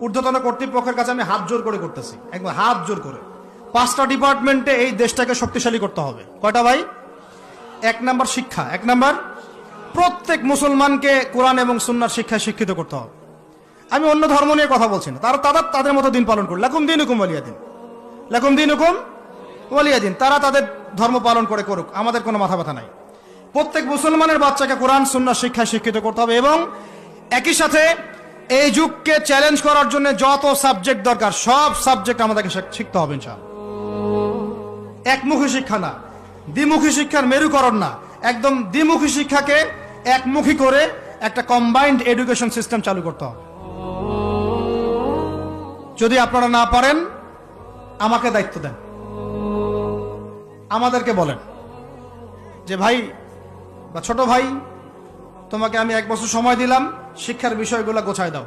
ঊর্ধ্বতন কর্তৃপক্ষের কাছে আমি হাত জোর করে করতেছি, একদম হাত জোর করে। 5টা ডিপার্টমেন্টে এই দেশটাকে শক্তিশালী করতে হবে। কয়টা ভাই? 1 নাম্বার শিক্ষা, 1 নাম্বার প্রত্যেক মুসলমানকে কোরআন এবং সুন্নাহর শিক্ষায় শিক্ষিত করতে হবে। আমি অন্য ধর্ম নিয়ে কথা বলছি না, তারা তাদের মতো দিন পালন করুক। লাকুম দীনুকুম ওয়ালিয়া দিন, লাকুম দীনুকুম ওয়ালিয়া দিন। তারা তাদের ধর্ম পালন করে করুক, আমাদের কোনো মাথা ব্যথা নাই। প্রত্যেক মুসলমানের বাচ্চাকে কোরআন সুন্নাহর শিক্ষায় শিক্ষিত করতে হবে এবং একই সাথে এই যুগকে চ্যালেঞ্জ করার জন্য যত সাবজেক্ট দরকার সব সাবজেক্ট আমাদেরকে শিখতে হবে ইনশাআল্লাহ। একমুখী শিক্ষা না, দ্বিমুখী শিক্ষার মেরুকরণ না, একদম দ্বিমুখী শিক্ষাকে একমুখী করে একটা কম্বাইন্ড এডুকেশন সিস্টেম চালু করতে হবে। যদি আপনারা না পারেন আমাকে দায়িত্ব দেন, আমাদেরকে বলেন যে ভাই বা ছোট ভাই, তোমাকে আমি 1 বছর সময় দিলাম, শিক্ষার বিষয়গুলো গোছায় দাও।